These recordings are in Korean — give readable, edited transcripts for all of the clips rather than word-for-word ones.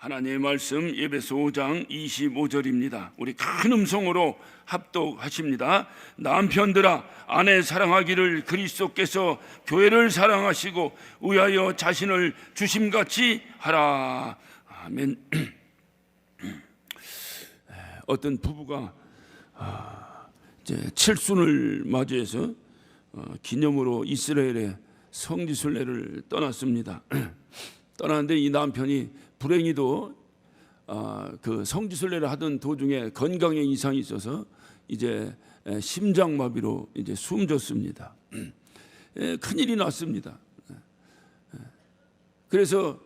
하나님의 말씀 에베소 5장 25절입니다. 우리 큰 음성으로 합독하십니다. 남편들아 아내 사랑하기를 그리스도께서 교회를 사랑하시고 의하여 자신을 주심같이 하라. 아멘. 어떤 부부가 이제 칠순을 맞이해서 기념으로 이스라엘의 성지순례를 떠났습니다. 떠났는데 이 남편이 불행히도 그 성지순례를 하던 도중에 건강에 이상이 있어서 이제 심장마비로 이제 숨졌습니다. 큰일이 났습니다. 그래서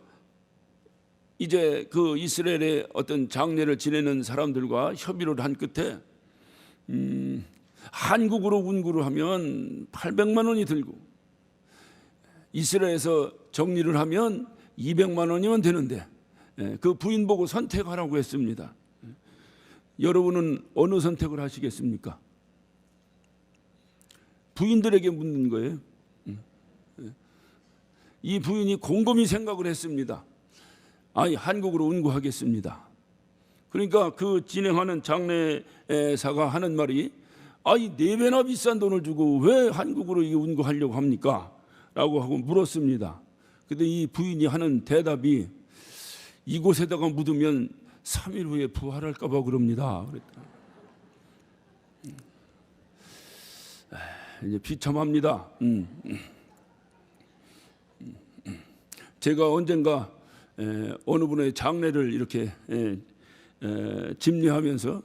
이제 그 이스라엘의 어떤 장례를 지내는 사람들과 협의를 한 끝에 한국으로 운구를 하면 800만 원이 들고 이스라엘에서 정리를 하면 200만 원이면 되는데 그 부인 보고 선택하라고 했습니다. 여러분은 어느 선택을 하시겠습니까? 부인들에게 묻는 거예요. 이 부인이 곰곰이 생각을 했습니다. 아니, 한국으로 운구하겠습니다. 그러니까 그 진행하는 장례사가 하는 말이 아니 4배나 비싼 돈을 주고 왜 한국으로 운구하려고 합니까? 라고 하고 물었습니다. 근데 이 부인이 하는 대답이 이곳에다가 묻으면 3일 후에 부활할까 봐 그럽니다. 이제 비참합니다. 제가 언젠가 어느 분의 장례를 이렇게 집례하면서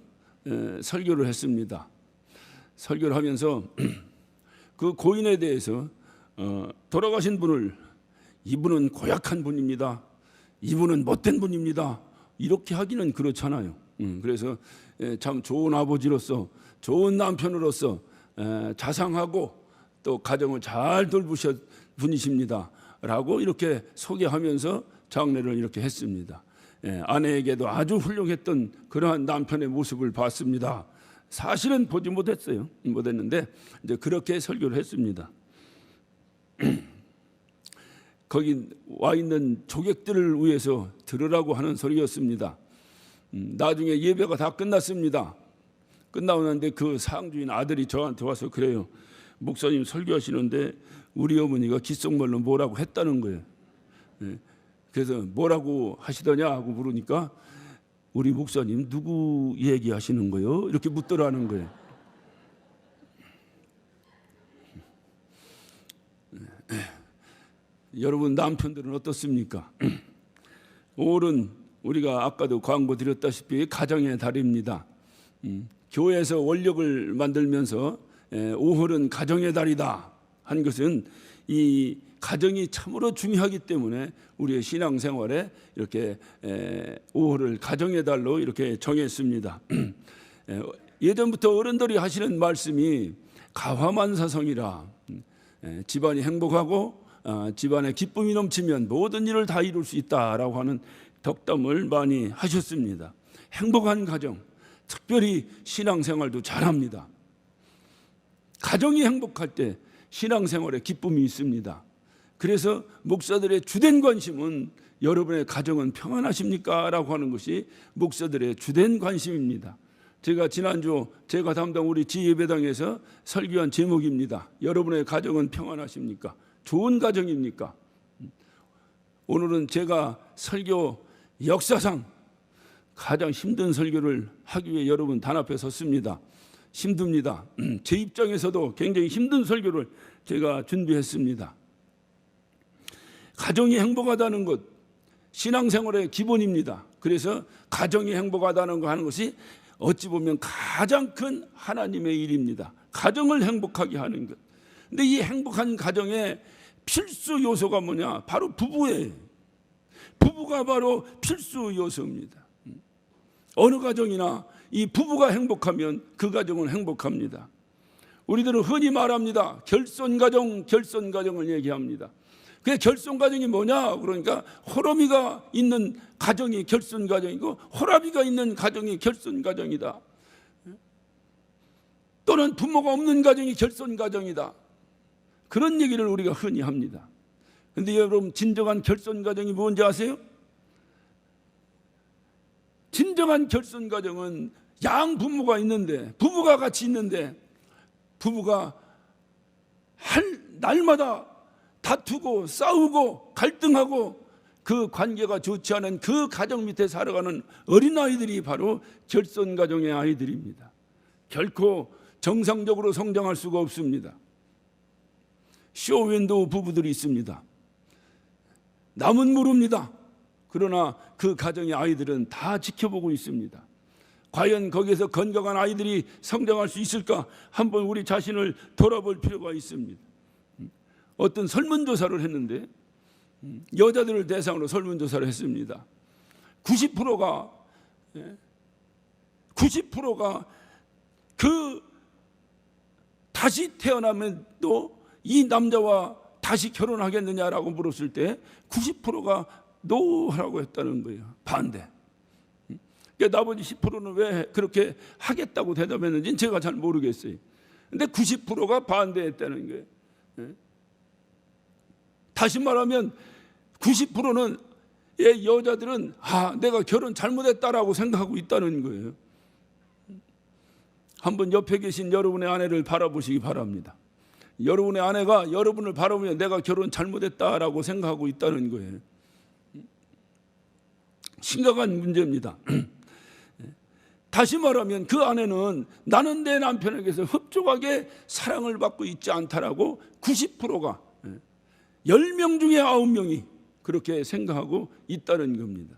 설교를 했습니다. 설교를 하면서 그 고인에 대해서 돌아가신 분을 이분은 고약한 분입니다. 이분은 못된 분입니다. 이렇게 하기는 그렇잖아요. 그래서 참 좋은 아버지로서 좋은 남편으로서 자상하고 또 가정을 잘 돌보신 분이십니다. 라고 이렇게 소개하면서 장례를 이렇게 했습니다. 아내에게도 아주 훌륭했던 그러한 남편의 모습을 봤습니다. 사실은 보지 못했어요. 못했는데 이제 그렇게 설교를 했습니다. 거기 와 있는 조객들을 위해서 들으라고 하는 소리였습니다. 나중에 예배가 다 끝났습니다. 끝나고 났는데 그 상주인 아들이 저한테 와서 그래요. 목사님 설교하시는데 우리 어머니가 귓속말로 뭐라고 했다는 거예요. 그래서 뭐라고 하시더냐 하고 물으니까 우리 목사님 누구 얘기하시는 거예요? 이렇게 묻더라는 거예요. 여러분 남편들은 어떻습니까? 5월은 우리가 아까도 광고 드렸다시피 가정의 달입니다. 교회에서 원력을 만들면서 5월은 가정의 달이다 한 것은 이 가정이 참으로 중요하기 때문에 우리의 신앙생활에 이렇게 5월을 가정의 달로 이렇게 정했습니다. 예전부터 어른들이 하시는 말씀이 가화만사성이라 집안이 행복하고 집안에 기쁨이 넘치면 모든 일을 다 이룰 수 있다라고 하는 덕담을 많이 하셨습니다. 행복한 가정, 특별히 신앙생활도 잘합니다. 가정이 행복할 때 신앙생활에 기쁨이 있습니다. 그래서 목사들의 주된 관심은 여러분의 가정은 평안하십니까? 라고 하는 것이 목사들의 주된 관심입니다. 제가 지난주 제가 담당 우리 지예배당에서 설교한 제목입니다. 여러분의 가정은 평안하십니까? 좋은 가정입니까? 오늘은 제가 설교 역사상 가장 힘든 설교를 하기 위해 여러분 단합해 섰습니다. 힘듭니다. 제 입장에서도 굉장히 힘든 설교를 제가 준비했습니다. 가정이 행복하다는 것, 신앙생활의 기본입니다. 그래서 가정이 행복하다는 거 하는 것이 어찌 보면 가장 큰 하나님의 일입니다. 가정을 행복하게 하는 것. 근데 이 행복한 가정의 필수 요소가 뭐냐? 바로 부부예요. 부부가 바로 필수 요소입니다. 어느 가정이나 이 부부가 행복하면 그 가정은 행복합니다. 우리들은 흔히 말합니다. 결손가정을 얘기합니다. 그 결손가정이 뭐냐? 그러니까 호러미가 있는 가정이 결손가정이고 호라비가 있는 가정이 결손가정이다. 또는 부모가 없는 가정이 결손가정이다. 그런 얘기를 우리가 흔히 합니다. 그런데 여러분 진정한 결손가정이 뭔지 아세요? 진정한 결손 가정은 양 부모가 있는데, 부부가 같이 있는데, 부부가 날마다 다투고 싸우고 갈등하고 그 관계가 좋지 않은 그 가정 밑에 살아가는 어린아이들이 바로 결손 가정의 아이들입니다. 결코 정상적으로 성장할 수가 없습니다. 쇼윈도우 부부들이 있습니다. 남은 모릅니다. 그러나 그 가정의 아이들은 다 지켜보고 있습니다. 과연 거기에서 건강한 아이들이 성장할 수 있을까? 한번 우리 자신을 돌아볼 필요가 있습니다. 어떤 설문조사를 했는데, 여자들을 대상으로 설문조사를 했습니다. 90%가 그 다시 태어나면 또 이 남자와 다시 결혼하겠느냐라고 물었을 때 90%가 노라고 했다는 거예요. 반대. 그러니까 나머지 10%는 왜 그렇게 하겠다고 대답했는지는 제가 잘 모르겠어요. 근데 90%가 반대했다는 거예요. 다시 말하면 90%는 여자들은 내가 결혼 잘못했다라고 생각하고 있다는 거예요. 한번 옆에 계신 여러분의 아내를 바라보시기 바랍니다. 여러분의 아내가 여러분을 바라보면 내가 결혼 잘못했다라고 생각하고 있다는 거예요. 심각한 문제입니다. 다시 말하면 그 아내는 나는 내 남편에게서 흡족하게 사랑을 받고 있지 않다라고 90%가 10명 중에 9명이 그렇게 생각하고 있다는 겁니다.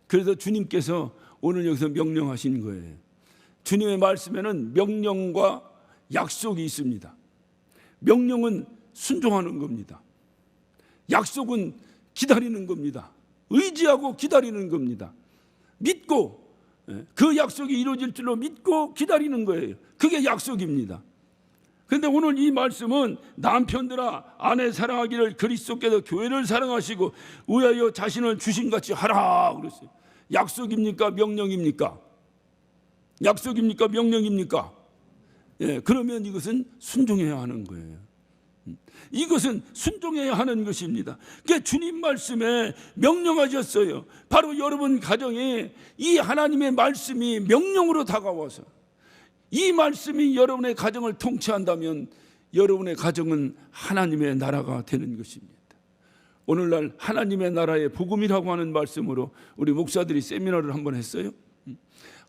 그래서 주님께서 오늘 여기서 명령하신 거예요. 주님의 말씀에는 명령과 약속이 있습니다. 명령은 순종하는 겁니다. 약속은 기다리는 겁니다. 의지하고 기다리는 겁니다. 믿고 그 약속이 이루어질 줄로 믿고 기다리는 거예요. 그게 약속입니다. 그런데 오늘 이 말씀은 남편들아 아내 사랑하기를 그리스도께서 교회를 사랑하시고 위하여 자신을 주신같이 하라 그랬어요. 약속입니까? 명령입니까? 약속입니까? 명령입니까? 그러면 이것은 순종해야 하는 거예요. 이것은 순종해야 하는 것입니다. 그러니까 주님 말씀에 명령하셨어요. 바로 여러분 가정에 이 하나님의 말씀이 명령으로 다가와서 이 말씀이 여러분의 가정을 통치한다면 여러분의 가정은 하나님의 나라가 되는 것입니다. 오늘날 하나님의 나라의 복음이라고 하는 말씀으로 우리 목사들이 세미나를 한번 했어요.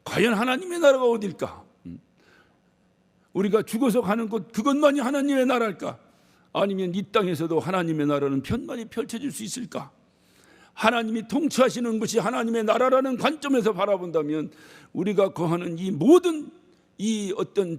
과연 하나님의 나라가 어딜까? 우리가 죽어서 가는 곳 그것만이 하나님의 나라일까? 아니면 이 땅에서도 하나님의 나라는 편만이 펼쳐질 수 있을까? 하나님이 통치하시는 것이 하나님의 나라라는 관점에서 바라본다면 우리가 거하는 이 모든 이 어떤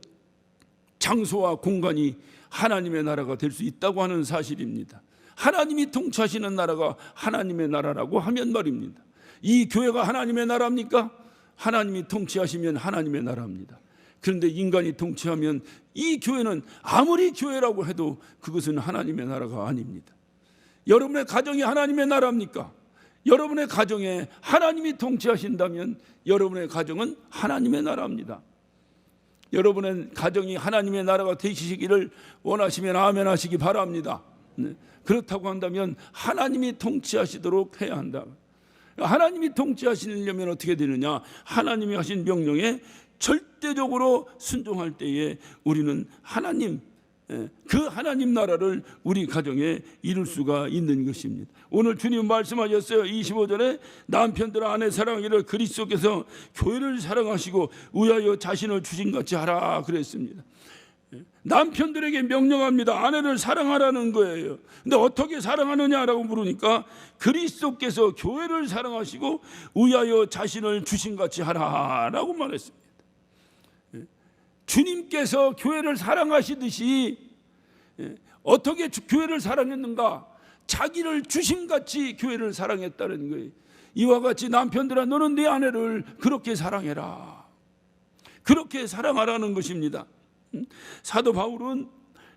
장소와 공간이 하나님의 나라가 될 수 있다고 하는 사실입니다. 하나님이 통치하시는 나라가 하나님의 나라라고 하면 말입니다. 이 교회가 하나님의 나라입니까? 하나님이 통치하시면 하나님의 나라입니다. 그런데 인간이 통치하면 이 교회는 아무리 교회라고 해도 그것은 하나님의 나라가 아닙니다. 여러분의 가정이 하나님의 나라입니까? 여러분의 가정에 하나님이 통치하신다면 여러분의 가정은 하나님의 나라입니다. 여러분의 가정이 하나님의 나라가 되시기를 원하시면 아멘 하시기 바랍니다. 그렇다고 한다면 하나님이 통치하시도록 해야 한다. 하나님이 통치하시려면 어떻게 되느냐? 하나님이 하신 명령에 절대적으로 순종할 때에 우리는 하나님, 그 하나님 나라를 우리 가정에 이룰 수가 있는 것입니다. 오늘 주님 말씀하셨어요. 25절에 남편들아 아내 사랑하기를 그리스도께서 교회를 사랑하시고 위하여 자신을 주신같이 하라 그랬습니다. 남편들에게 명령합니다. 아내를 사랑하라는 거예요. 근데 어떻게 사랑하느냐라고 물으니까 그리스도께서 교회를 사랑하시고 위하여 자신을 주신같이 하라라고 말했습니다. 주님께서 교회를 사랑하시듯이 어떻게 교회를 사랑했는가? 자기를 주심같이 교회를 사랑했다는 거예요. 이와 같이 남편들아 너는 네 아내를 그렇게 사랑해라. 그렇게 사랑하라는 것입니다. 사도 바울은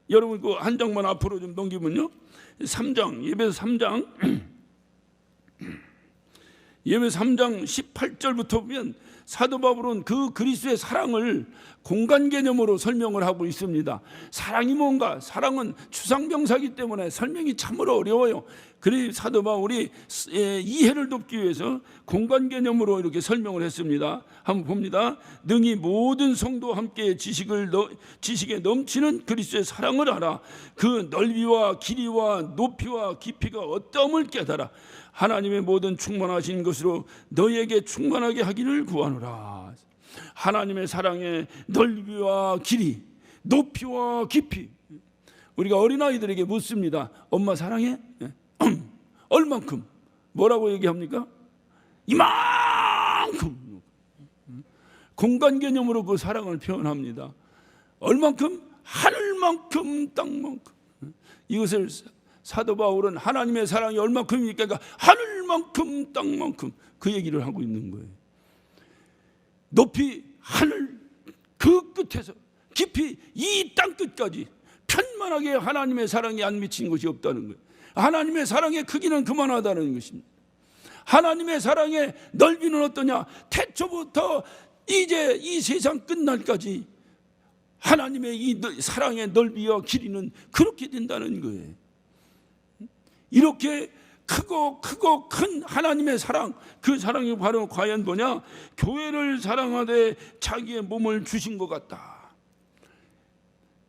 여러분 그 한 장만 앞으로 좀 넘기면요. 3장 예배서 3장 18절부터 보면 사도 바울은 그 그리스도의 사랑을 공간 개념으로 설명을 하고 있습니다. 사랑이 뭔가? 사랑은 추상명사이기 때문에 설명이 참으로 어려워요. 그래서 사도 바울이 이해를 돕기 위해서 공간 개념으로 이렇게 설명을 했습니다. 한번 봅니다. 능히 모든 성도와 함께 지식에 넘치는 그리스도의 사랑을 알아. 그 넓이와 길이와 높이와 깊이가 어떠함을 깨달아. 하나님의 모든 충만하신 것으로 너희에게 충만하게 하기를 구하노라. 하나님의 사랑의 넓이와 길이, 높이와 깊이. 우리가 어린아이들에게 묻습니다. 엄마 사랑해? 얼만큼? 뭐라고 얘기합니까? 이만큼. 공간 개념으로 그 사랑을 표현합니다. 얼만큼? 하늘만큼 땅만큼. 이것을 사도 바울은 하나님의 사랑이 얼만큼입니까? 그러니까 하늘만큼 땅만큼 그 얘기를 하고 있는 거예요. 높이 하늘 그 끝에서 깊이 이 땅 끝까지 편만하게 하나님의 사랑이 안 미친 것이 없다는 거예요. 하나님의 사랑의 크기는 그만하다는 것입니다. 하나님의 사랑의 넓이는 어떠냐? 태초부터 이제 이 세상 끝날까지 하나님의 이 사랑의 넓이와 길이는 그렇게 된다는 거예요. 이렇게 크고 큰 하나님의 사랑, 그 사랑이 바로 과연 뭐냐? 교회를 사랑하되 자기의 몸을 주신 것 같다.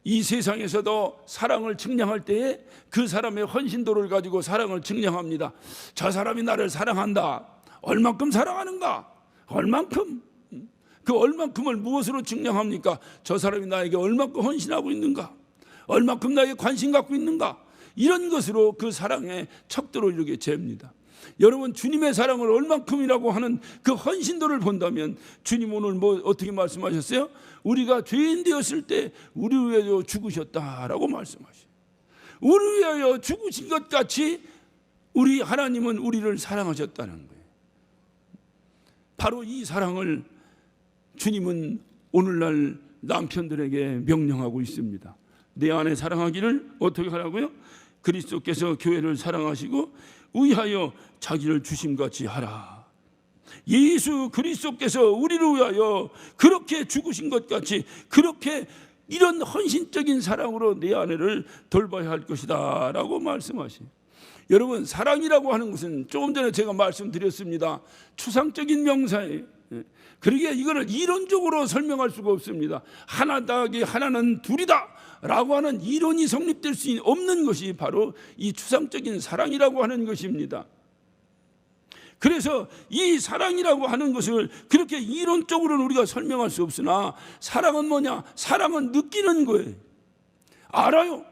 이 세상에서도 사랑을 측량할 때에 그 사람의 헌신도를 가지고 사랑을 측량합니다. 저 사람이 나를 사랑한다. 얼만큼 사랑하는가? 얼만큼? 그 얼만큼을 무엇으로 측량합니까? 저 사람이 나에게 얼만큼 헌신하고 있는가? 얼만큼 나에게 관심 갖고 있는가? 이런 것으로 그 사랑의 척도를 이렇게 잽니다. 여러분, 주님의 사랑을 얼만큼이라고 하는 그 헌신도를 본다면 주님 오늘 뭐 어떻게 말씀하셨어요? 우리가 죄인 되었을 때 우리 위하여 죽으셨다라고 말씀하셔요. 우리 위하여 죽으신 것 같이 우리 하나님은 우리를 사랑하셨다는 거예요. 바로 이 사랑을 주님은 오늘날 남편들에게 명령하고 있습니다. 내 아내 사랑하기를 어떻게 하라고요? 그리스도께서 교회를 사랑하시고 위하여 자기를 주심같이 하라. 예수 그리스도께서 우리를 위하여 그렇게 죽으신 것 같이 그렇게 이런 헌신적인 사랑으로 내 아내를 돌봐야 할 것이다 라고 말씀하시죠. 여러분, 사랑이라고 하는 것은 조금 전에 제가 말씀드렸습니다. 추상적인 명사예요. 그러기에 이거를 이론적으로 설명할 수가 없습니다. 하나 더하기 하나는 둘이다 라고 하는 이론이 성립될 수 없는 것이 바로 이 추상적인 사랑이라고 하는 것입니다. 그래서 이 사랑이라고 하는 것을 그렇게 이론적으로는 우리가 설명할 수 없으나 사랑은 뭐냐? 사랑은 느끼는 거예요. 알아요.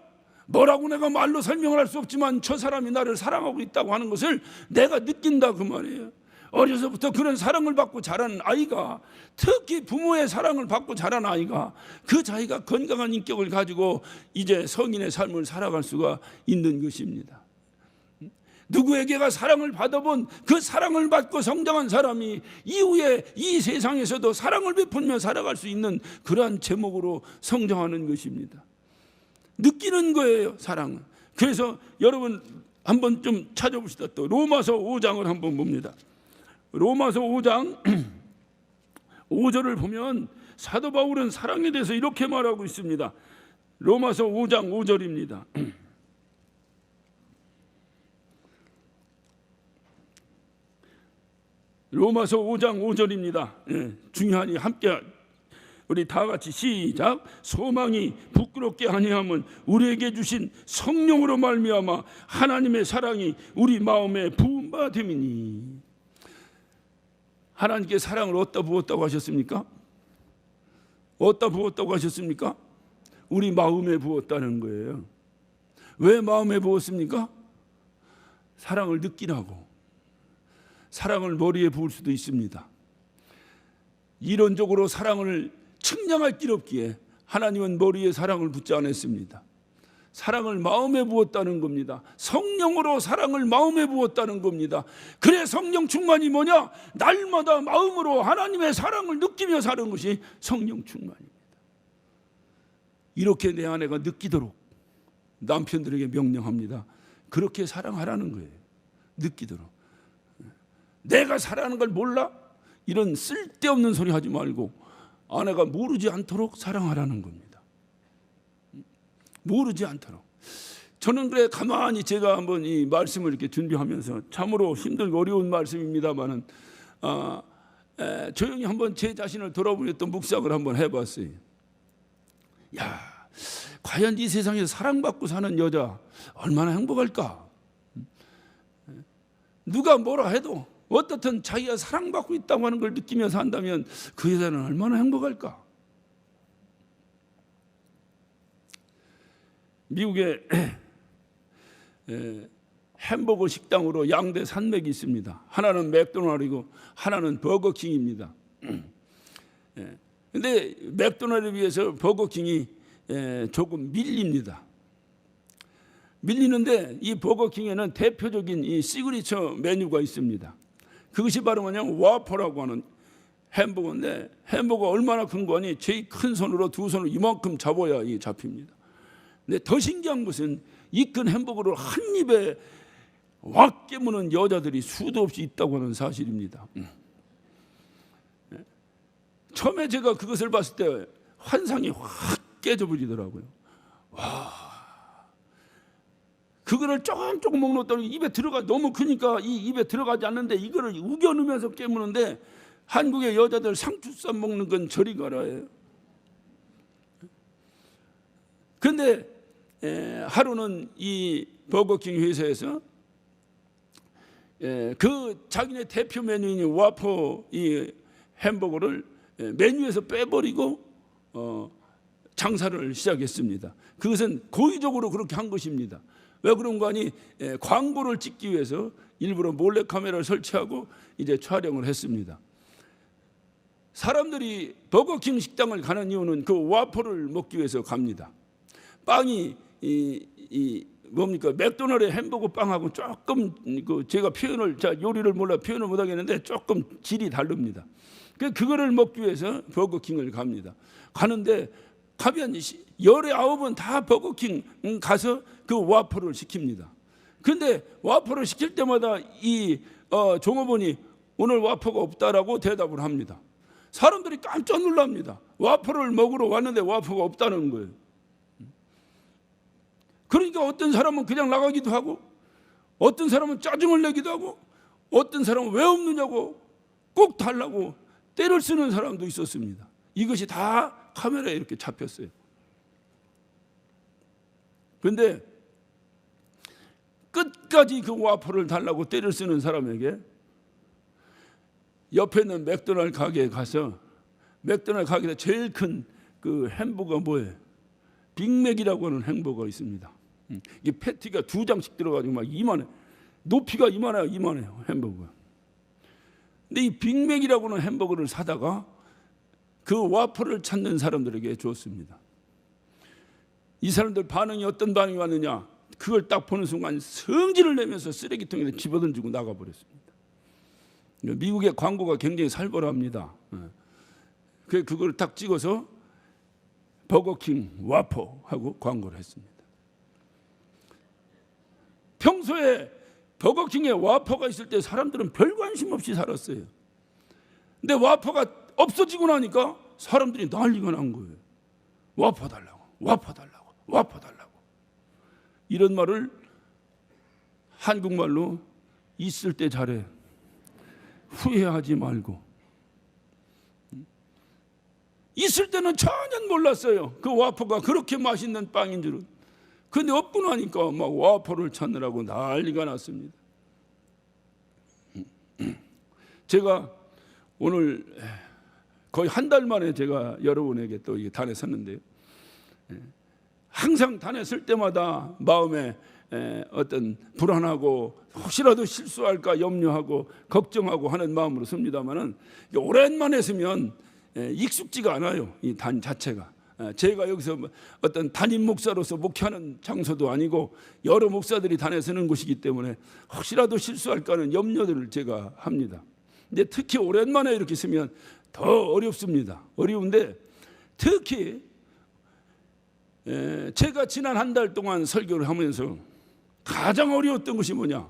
뭐라고 내가 말로 설명을 할 수 없지만 저 사람이 나를 사랑하고 있다고 하는 것을 내가 느낀다 그 말이에요. 어려서부터 그런 사랑을 받고 자란 아이가, 특히 부모의 사랑을 받고 자란 아이가 그 자기가 건강한 인격을 가지고 이제 성인의 삶을 살아갈 수가 있는 것입니다. 누구에게가 사랑을 받아본 그 사랑을 받고 성장한 사람이 이후에 이 세상에서도 사랑을 베풀며 살아갈 수 있는 그러한 제목으로 성장하는 것입니다. 느끼는 거예요, 사랑은. 그래서 여러분 한번 좀 찾아봅시다. 또 로마서 5장을 한번 봅니다. 로마서 5장 5절을 보면 사도 바울은 사랑에 대해서 이렇게 말하고 있습니다. 로마서 5장 5절입니다. 로마서 5장 5절입니다. 중요하니 함께 우리 다 같이 시작. 소망이 부끄럽게 아니함은 우리에게 주신 성령으로 말미암아 하나님의 사랑이 우리 마음에 부은 바 됨이니. 하나님께 사랑을 어디다 부었다고 하셨습니까? 어디다 부었다고 하셨습니까? 우리 마음에 부었다는 거예요. 왜 마음에 부었습니까? 사랑을 느끼라고. 사랑을 머리에 부을 수도 있습니다. 이론적으로 사랑을 측량할 길 없기에 하나님은 머리에 사랑을 붓지 않았습니다. 사랑을 마음에 부었다는 겁니다. 성령으로 사랑을 마음에 부었다는 겁니다. 그래, 성령 충만이 뭐냐? 날마다 마음으로 하나님의 사랑을 느끼며 사는 것이 성령 충만입니다. 이렇게 내 아내가 느끼도록 남편들에게 명령합니다. 그렇게 사랑하라는 거예요. 느끼도록. 내가 사랑하는 걸 몰라? 이런 쓸데없는 소리 하지 말고 아내가 모르지 않도록 사랑하라는 겁니다. 모르지 않도록. 저는 그래 가만히 제가 한번 이 말씀을 이렇게 준비하면서 참으로 힘들고 어려운 말씀입니다만은 조용히 한번 제 자신을 돌아보면서 묵상을 한번 해봤어요. 야, 과연 이 세상에서 사랑받고 사는 여자 얼마나 행복할까? 누가 뭐라 해도 어떻든 자기가 사랑받고 있다고 하는 걸 느끼면서 산다면 그 여자는 얼마나 행복할까? 미국에 햄버거 식당으로 양대 산맥이 있습니다. 하나는 맥도날드이고 하나는 버거킹입니다. 근데 맥도날드에 비해서 버거킹이 조금 밀립니다. 밀리는데 이 버거킹에는 대표적인 이 시그니처 메뉴가 있습니다. 그것이 바로 뭐냐면 와퍼라고 하는 햄버거인데 햄버거 얼마나 큰 거니 제일 큰 손으로 두 손으로 이만큼 잡아야 이 잡힙니다. 근데 더 신기한 것은 이 큰 햄버거를 한 입에 확 깨무는 여자들이 수도 없이 있다고 하는 사실입니다. 처음에 제가 그것을 봤을 때 환상이 확 깨져버리더라고요. 와, 그거를 조금 먹었더니 입에 들어가 너무 크니까 이 입에 들어가지 않는데 이거를 우겨 넣으면서 깨무는데 한국의 여자들 상추쌈 먹는 건 저리 가라예요. 그런데 하루는 이 버거킹 회사에서 그 자기네 대표 메뉴인 와퍼 이 햄버거를 메뉴에서 빼버리고 장사를 시작했습니다. 그것은 고의적으로 그렇게 한 것입니다. 왜 그런 거 아니? 광고를 찍기 위해서 일부러 몰래 카메라를 설치하고 이제 촬영을 했습니다. 사람들이 버거킹 식당을 가는 이유는 그 와퍼를 먹기 위해서 갑니다. 빵이 뭡니까? 맥도날드 햄버거 빵하고 조금 제가 표현을 요리를 몰라 표현을 못 하겠는데 조금 질이 다릅니다. 그거를 먹기 위해서 버거킹을 갑니다. 가는데 가면 19은 다 버거킹 가서 그 와퍼를 시킵니다. 그런데 와퍼를 시킬 때마다 이 종업원이 오늘 와퍼가 없다라고 대답을 합니다. 사람들이 깜짝 놀랍니다. 와퍼를 먹으러 왔는데 와퍼가 없다는 거예요. 그러니까 어떤 사람은 그냥 나가기도 하고 어떤 사람은 짜증을 내기도 하고 어떤 사람은 왜 없느냐고 꼭 달라고 때를 쓰는 사람도 있었습니다. 이것이 다 카메라에 이렇게 잡혔어요. 그런데 끝까지 그 와퍼를 달라고 때를 쓰는 사람에게 옆에 있는 맥도날드 가게에 가서 맥도날드 가게에서 제일 큰 그 햄버거 뭐예요? 빅맥이라고 하는 햄버거가 있습니다. 이 패티가 2장씩 들어가지고 막 이만해. 높이가 이만해요 햄버거가. 근데 이 빅맥이라고 하는 햄버거를 사다가 그 와퍼를 찾는 사람들에게 줬습니다. 이 사람들 반응이 어떤 반응이 왔느냐? 그걸 딱 보는 순간 성질을 내면서 쓰레기통에 집어던지고 나가버렸습니다. 미국의 광고가 굉장히 살벌합니다. 그걸 딱 찍어서 버거킹 와퍼하고 광고를 했습니다. 평소에 버거킹에 와퍼가 있을 때 사람들은 별 관심 없이 살았어요. 근데 와퍼가 없어지고 나니까 사람들이 난리가 난 거예요. 와퍼 달라고, 와퍼 달라고, 와퍼 달라고. 이런 말을 한국말로 있을 때 잘해. 후회하지 말고. 있을 때는 전혀 몰랐어요. 그 와퍼가 그렇게 맛있는 빵인 줄은. 근데 없고 나니까 막 와퍼를 찾느라고 난리가 났습니다. 제가 오늘 거의 한 달 만에 제가 여러분에게 또 단에 섰는데요. 항상 단에 설 때마다 마음에 어떤 불안하고 혹시라도 실수할까 염려하고 걱정하고 하는 마음으로 섭니다만은 오랜만에 서면 익숙지가 않아요. 이 단 자체가. 제가 여기서 어떤 담임 목사로서 목회하는 장소도 아니고 여러 목사들이 단에 서는 곳이기 때문에 혹시라도 실수할까 하는 염려들을 제가 합니다. 근데 특히 오랜만에 이렇게 서면 더 어렵습니다. 어려운데 특히 제가 지난 한 달 동안 설교를 하면서 가장 어려웠던 것이 뭐냐?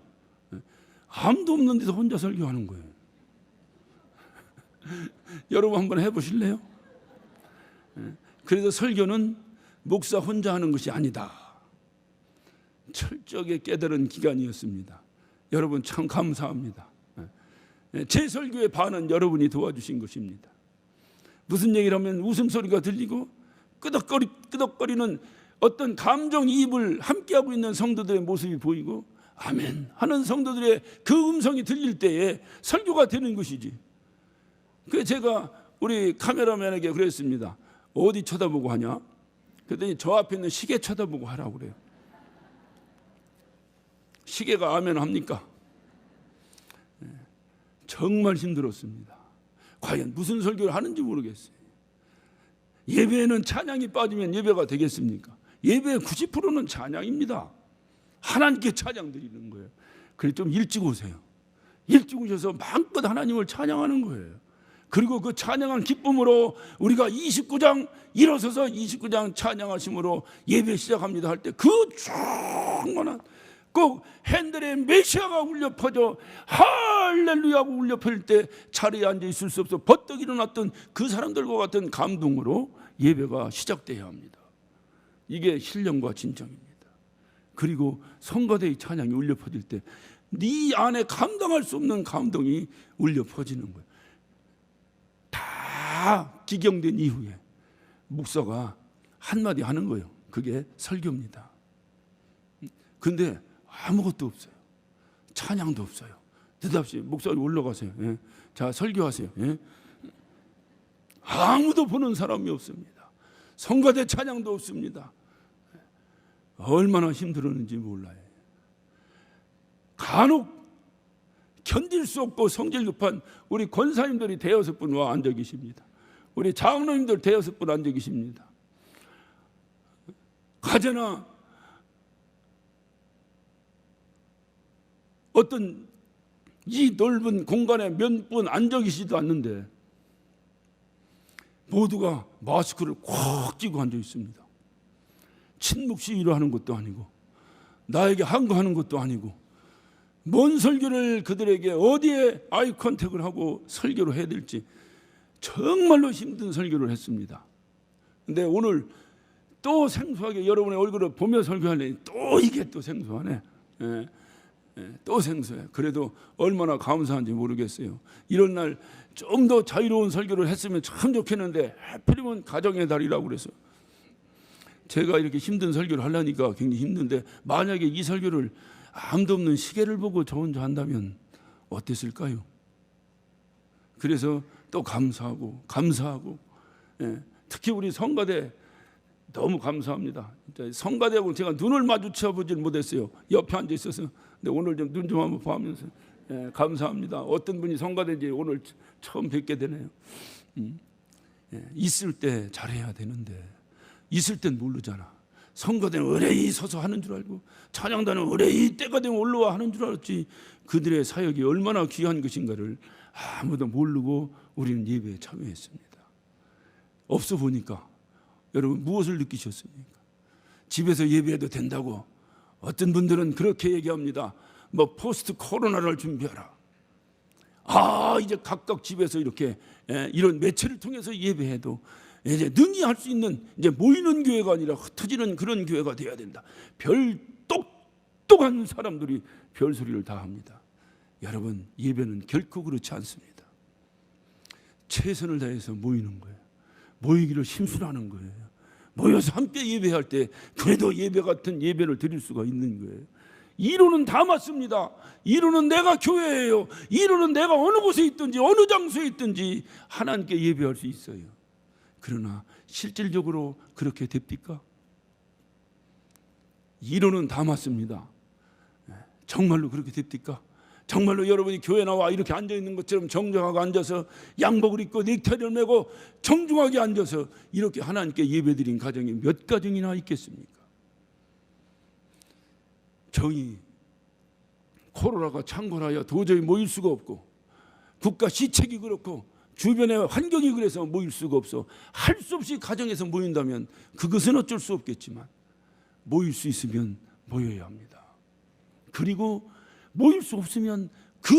아무도 없는 데서 혼자 설교하는 거예요. 여러분 한번 해보실래요? 그래서 설교는 목사 혼자 하는 것이 아니다. 철저하게 깨달은 기간이었습니다. 여러분 참 감사합니다. 제 설교의 반은 여러분이 도와주신 것입니다. 무슨 얘기를 하면 웃음소리가 들리고 끄덕거리는 어떤 감정이입을 함께하고 있는 성도들의 모습이 보이고 아멘 하는 성도들의 그 음성이 들릴 때에 설교가 되는 것이지. 그래서 제가 우리 카메라맨에게 그랬습니다. 어디 쳐다보고 하냐? 그랬더니 저 앞에 있는 시계 쳐다보고 하라고 그래요. 시계가 아멘 합니까? 정말 힘들었습니다. 과연 무슨 설교를 하는지 모르겠어요. 예배에는 찬양이 빠지면 예배가 되겠습니까? 예배의 90%는 찬양입니다. 하나님께 찬양 드리는 거예요. 그래서 좀 일찍 오세요. 일찍 오셔서 마음껏 하나님을 찬양하는 거예요. 그리고 그 찬양한 기쁨으로 우리가 29장 일어서서 29장 찬양하심으로 예배 시작합니다 할 때 그 충만한 꼭 핸들에 메시아가 울려 퍼져 할렐루야고 울려 퍼질 때 자리에 앉아 있을 수 없어 버떡 일어났던 그 사람들과 같은 감동으로 예배가 시작돼야 합니다. 이게 신령과 진정입니다. 그리고 성가대의 찬양이 울려 퍼질 때 네 안에 감당할 수 없는 감동이 울려 퍼지는 거예요. 다 기경된 이후에 목사가 한마디 하는 거예요. 그게 설교입니다. 근데 아무것도 없어요. 찬양도 없어요. 느닷없이 목사님 올라가세요. 예. 자 설교하세요. 예. 아무도 보는 사람이 없습니다. 성가대 찬양도 없습니다. 얼마나 힘들었는지 몰라요. 간혹 견딜 수 없고 성질 급한 우리 권사님들이 대여섯 분 와 앉아 계십니다. 우리 장로님들 대여섯 분 앉아 계십니다. 가재나 어떤 이 넓은 공간에 몇 분 앉아 계시지도 않는데 모두가 마스크를 꽉 끼고 앉아 있습니다. 침묵 시위를 하는 것도 아니고 나에게 항거하는 것도 아니고 뭔 설교를 그들에게 어디에 아이 컨택을 하고 설교를 해야 될지 정말로 힘든 설교를 했습니다. 근데 오늘 또 생소하게 여러분의 얼굴을 보며 설교하려니 또 이게 또 생소하네. 또 생소해. 그래도 얼마나 감사한지 모르겠어요. 이런 날 좀 더 자유로운 설교를 했으면 참 좋겠는데 하필이면 가정의 달이라고 그래서 제가 이렇게 힘든 설교를 하려니까 굉장히 힘든데 만약에 이 설교를 아무도 없는 시계를 보고 저 혼자 한다면 어땠을까요? 그래서 또 감사하고 특히 우리 성가대 너무 감사합니다. 성가대하고 제가 눈을 마주쳐 보질 못했어요. 옆에 앉아 있어서. 근데 오늘 좀 눈 좀 한번 봐면서 감사합니다. 어떤 분이 성가대인지 오늘 처음 뵙게 되네요. 있을 때 잘해야 되는데 있을 땐 모르잖아. 성가대는 의뢰이 서서 하는 줄 알고 찬양단은 의뢰이 때가 되면 올라와 하는 줄 알았지 그들의 사역이 얼마나 귀한 것인가를 아무도 모르고 우리는 예배에 참여했습니다. 없어 보니까 여러분 무엇을 느끼셨습니까? 집에서 예배해도 된다고 어떤 분들은 그렇게 얘기합니다. 뭐 포스트 코로나를 준비하라. 이제 각각 집에서 이렇게 이런 매체를 통해서 예배해도 이제 능히 할 수 있는 이제 모이는 교회가 아니라 흩어지는 그런 교회가 돼야 된다. 별 똑똑한 사람들이 별소리를 다 합니다. 여러분 예배는 결코 그렇지 않습니다. 최선을 다해서 모이는 거예요. 모이기를 심술하는 거예요. 모여서 함께 예배할 때 그래도 예배 같은 예배를 드릴 수가 있는 거예요. 이루는 다 맞습니다. 이루는 내가 교회예요. 이루는 내가 어느 곳에 있든지 어느 장소에 있든지 하나님께 예배할 수 있어요. 그러나 실질적으로 그렇게 됩니까? 이론은 다 맞습니다. 정말로 그렇게 됩니까? 정말로 여러분이 교회 나와 이렇게 앉아있는 것처럼 정정하고 앉아서 양복을 입고 넥타이를 메고 정중하게 앉아서 이렇게 하나님께 예배드린 가정이 몇 가정이나 있겠습니까? 저희 코로나가 창궐하여 도저히 모일 수가 없고 국가 시책이 그렇고 주변의 환경이 그래서 모일 수가 없어. 할 수 없이 가정에서 모인다면 그것은 어쩔 수 없겠지만 모일 수 있으면 모여야 합니다. 그리고 모일 수 없으면 그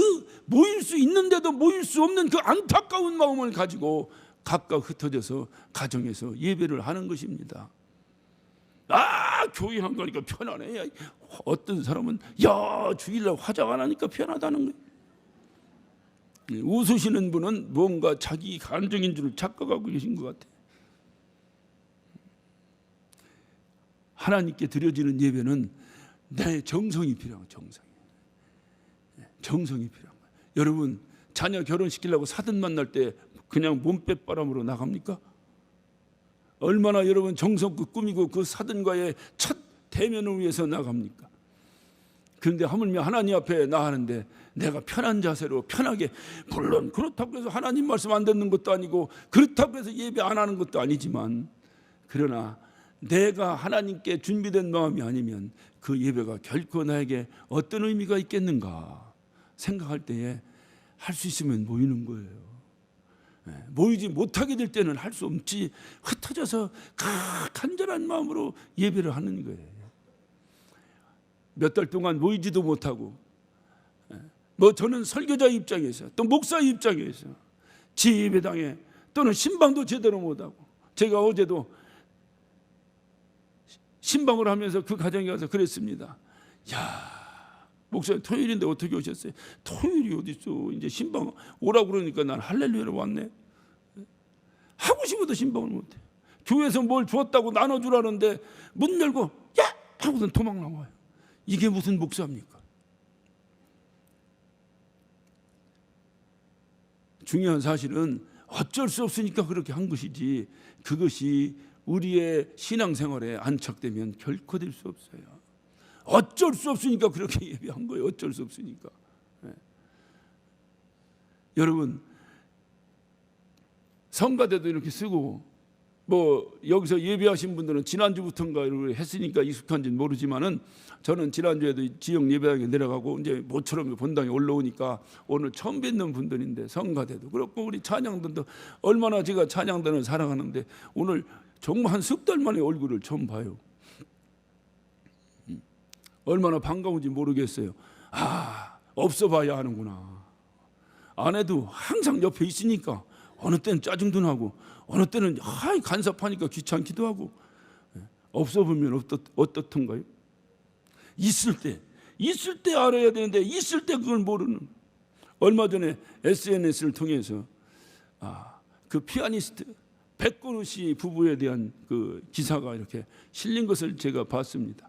모일 수 있는데도 모일 수 없는 그 안타까운 마음을 가지고 각각 흩어져서 가정에서 예배를 하는 것입니다. 교회 안 가니까 편하네. 어떤 사람은 주일날 화장 안 하니까 편하다는 거예요. 웃으시는 분은 뭔가 자기 감정인 줄 착각하고 계신 것 같아요. 하나님께 드려지는 예배는 내 정성이 필요한 거예요. 정성이 필요한 거예요. 여러분, 자녀 결혼시키려고 사돈 만날 때 그냥 몸빼바람으로 나갑니까? 얼마나 여러분 정성껏 꾸미고 그 사돈과의 첫 대면을 위해서 나갑니까? 그런데 하물며 하나님 앞에 나가는데 내가 편한 자세로 편하게, 물론 그렇다고 해서 하나님 말씀 안 듣는 것도 아니고 그렇다고 해서 예배 안 하는 것도 아니지만, 그러나 내가 하나님께 준비된 마음이 아니면 그 예배가 결코 나에게 어떤 의미가 있겠는가 생각할 때에 할 수 있으면 모이는 거예요. 모이지 못하게 될 때는 할 수 없지, 흩어져서 간절한 마음으로 예배를 하는 거예요. 몇 달 동안 모이지도 못하고, 저는 설교자 입장에서 또 목사 입장에서 예배당에 또는 신방도 제대로 못하고, 제가 어제도 신방을 하면서 그 가정에 가서 그랬습니다. 목사님 토요일인데 어떻게 오셨어요? 토요일이 어디 있어? 이제 신방 오라고 그러니까 난 할렐루야로 왔네. 하고 싶어도 신방을 못해. 교회에서 뭘 주었다고 나눠주라는데 문 열고 하고선 도망 나와요. 이게 무슨 목사입니까? 중요한 사실은 어쩔 수 없으니까 그렇게 한 것이지, 그것이 우리의 신앙생활에 안착되면 결코 될 수 없어요. 어쩔 수 없으니까 그렇게 예배한 거예요. 어쩔 수 없으니까. 여러분, 성가대도 이렇게 쓰고, 여기서 예배하신 분들은 지난주부터인가 이렇게 했으니까 익숙한지는 모르지만은, 저는 지난주에도 지역 예배당에 내려가고 이제 모처럼 본당에 올라오니까 오늘 처음 뵙는 분들인데, 성가대도 그렇고 우리 찬양단도 얼마나 제가 찬양단을 사랑하는데 오늘 정말 한 석 달 만에 얼굴을 처음 봐요. 얼마나 반가운지 모르겠어요. 없어 봐야 하는구나. 아내도 항상 옆에 있으니까 어느 때는 짜증도 나고 어느 때는 간섭하니까 귀찮기도 하고, 없어 보면 어떻던가요? 있을 때 알아야 되는데 있을 때 그걸 모르는. 얼마 전에 SNS를 통해서 그 피아니스트 백건우 씨 부부에 대한 그 기사가 이렇게 실린 것을 제가 봤습니다.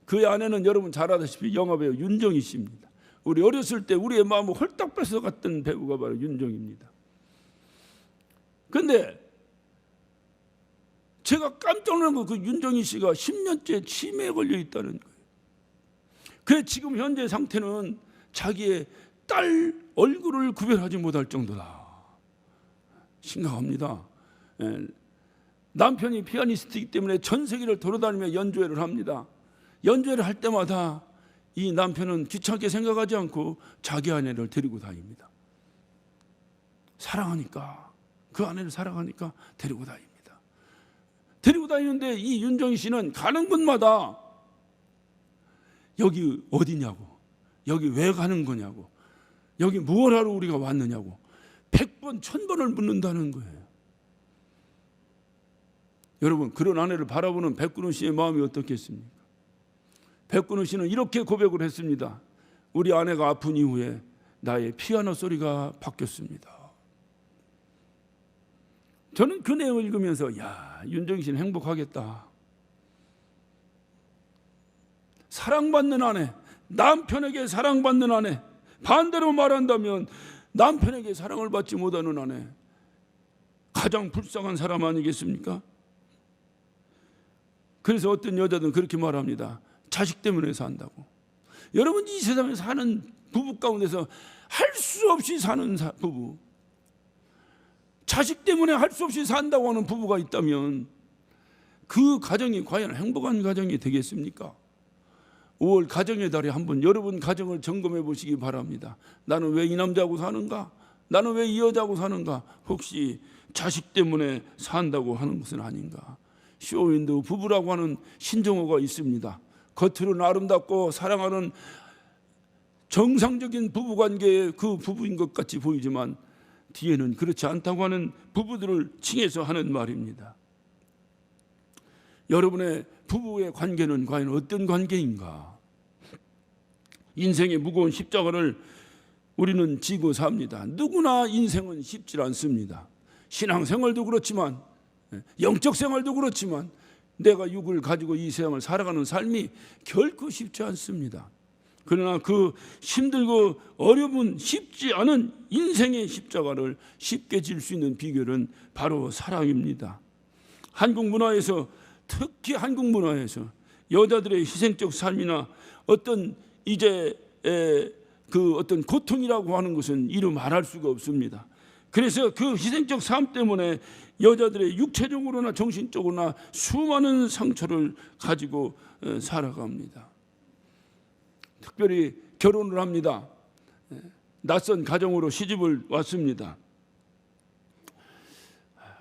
그의 아내는 여러분 잘 아다시피 영화배우 윤정희 씨입니다. 우리 어렸을 때 우리의 마음을 홀딱 뺏어갔던 배우가 바로 윤정희입니다. 그런데 제가 깜짝 놀란 건 그 윤정희 씨가 10년째 치매에 걸려 있다는 거예요. 그래 지금 현재 상태는 자기의 딸 얼굴을 구별하지 못할 정도다. 심각합니다. 남편이 피아니스트이기 때문에 전 세계를 돌아다니며 연주회를 합니다. 연주회를 할 때마다 이 남편은 귀찮게 생각하지 않고 자기 아내를 데리고 다닙니다. 사랑하니까, 그 아내를 사랑하니까 데리고 다닙니다. 데리고 다니는데 이 윤정희 씨는 가는 곳마다 여기 어디냐고, 여기 왜 가는 거냐고, 여기 무엇 하러 우리가 왔느냐고 100번 1000번을 묻는다는 거예요. 여러분, 그런 아내를 바라보는 백근우 씨의 마음이 어떻겠습니까? 백근우 씨는 이렇게 고백을 했습니다. 우리 아내가 아픈 이후에 나의 피아노 소리가 바뀌었습니다. 저는 그 내용을 읽으면서 윤정희 씨는 행복하겠다. 사랑받는 아내, 남편에게 사랑받는 아내, 반대로 말한다면 남편에게 사랑을 받지 못하는 아내, 가장 불쌍한 사람 아니겠습니까? 그래서 어떤 여자들은 그렇게 말합니다. 자식 때문에 산다고. 여러분, 이 세상에 사는 부부 가운데서 할 수 없이 사는 부부, 자식 때문에 할 수 없이 산다고 하는 부부가 있다면 그 가정이 과연 행복한 가정이 되겠습니까? 5월 가정의 달에 한번 여러분 가정을 점검해 보시기 바랍니다. 나는 왜 이 남자하고 사는가? 나는 왜 이 여자하고 사는가? 혹시 자식 때문에 산다고 하는 것은 아닌가? 쇼윈도 부부라고 하는 신정어가 있습니다. 겉으로는 아름답고 사랑하는 정상적인 부부관계의 그 부부인 것 같이 보이지만 뒤에는 그렇지 않다고 하는 부부들을 칭해서 하는 말입니다. 여러분의 부부의 관계는 과연 어떤 관계인가? 인생의 무거운 십자가를 우리는 지고 삽니다. 누구나 인생은 쉽지 않습니다. 신앙생활도 그렇지만 영적 생활도 그렇지만 내가 육을 가지고 이 세상을 살아가는 삶이 결코 쉽지 않습니다. 그러나 그 힘들고 어려운 쉽지 않은 인생의 십자가를 쉽게 질 수 있는 비결은 바로 사랑입니다. 한국 문화에서, 특히 한국 문화에서 여자들의 희생적 삶이나 어떤 그 어떤 고통이라고 하는 것은 이루 말할 수가 없습니다. 그래서 그 희생적 삶 때문에 여자들의 육체적으로나 정신적으로나 수많은 상처를 가지고 살아갑니다. 특별히 결혼을 합니다. 낯선 가정으로 시집을 왔습니다.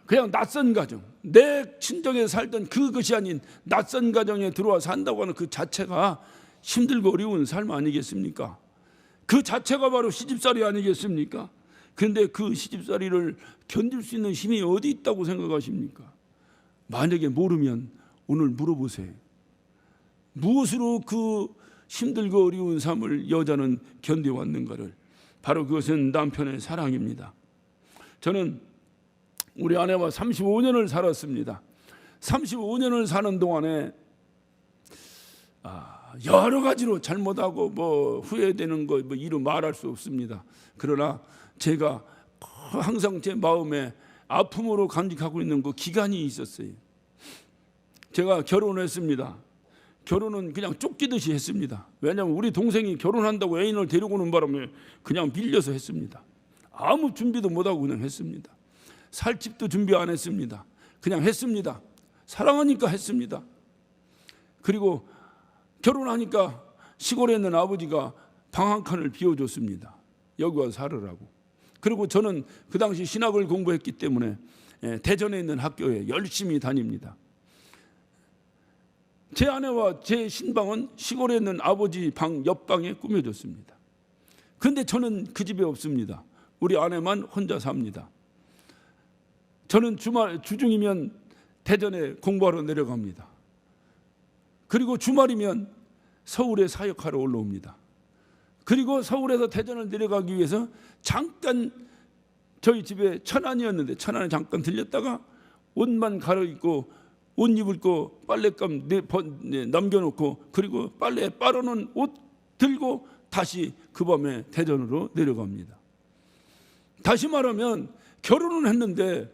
그냥 낯선 가정, 내 친정에 살던 그것이 아닌 낯선 가정에 들어와 산다고 하는 그 자체가 힘들고 어려운 삶 아니겠습니까? 그 자체가 바로 시집살이 아니겠습니까? 그런데 그 시집살이를 견딜 수 있는 힘이 어디 있다고 생각하십니까? 만약에 모르면 오늘 물어보세요. 무엇으로 그 힘들고 어려운 삶을 여자는 견뎌왔는가를. 바로 그것은 남편의 사랑입니다. 저는 우리 아내와 35년을 살았습니다. 35년을 사는 동안에 여러 가지로 잘못하고 후회되는 거 이루 말할 수 없습니다. 그러나 제가 항상 제 마음에 아픔으로 간직하고 있는 그 기간이 있었어요. 제가 결혼했습니다. 결혼은 그냥 쫓기듯이 했습니다. 왜냐하면 우리 동생이 결혼한다고 애인을 데리고 오는 바람에 그냥 밀려서 했습니다. 아무 준비도 못하고 그냥 했습니다. 살 집도 준비 안 했습니다. 그냥 했습니다. 사랑하니까 했습니다. 그리고 결혼하니까 시골에 있는 아버지가 방 한 칸을 비워줬습니다. 여기 와서 살으라고. 그리고 저는 그 당시 신학을 공부했기 때문에 대전에 있는 학교에 열심히 다닙니다. 제 아내와 제 신방은 시골에 있는 아버지 방 옆방에 꾸며줬습니다. 그런데 저는 그 집에 없습니다. 우리 아내만 혼자 삽니다. 저는 주중이면 대전에 공부하러 내려갑니다. 그리고 주말이면 서울에 사역하러 올라옵니다. 그리고 서울에서 대전을 내려가기 위해서 잠깐 저희 집에 천안이었는데 천안에 잠깐 들렸다가 옷만 갈아입고 옷 입을 거 빨랫감 남겨놓고 그리고 빨래에 빨아놓은 옷 들고 다시 그 밤에 대전으로 내려갑니다. 다시 말하면 결혼은 했는데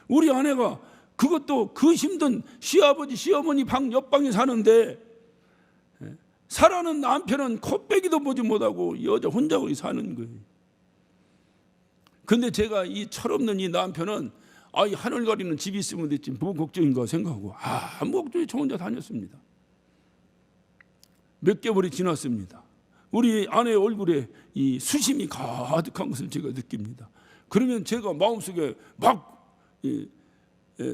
우리 아내가 그것도 그 힘든 시아버지 시어머니 방 옆방에 사는데 살아는 남편은 코빼기도 보지 못하고 여자 혼자 거기 사는 거예요. 근데 제가 이 철없는 이 남편은 이 하늘 가리는 집이 있으면 됐지 뭐 걱정인가 생각하고 아무 걱정이 저 혼자 다녔습니다. 몇 개월이 지났습니다. 우리 아내의 얼굴에 이 수심이 가득한 것을 제가 느낍니다. 그러면 제가 마음속에 막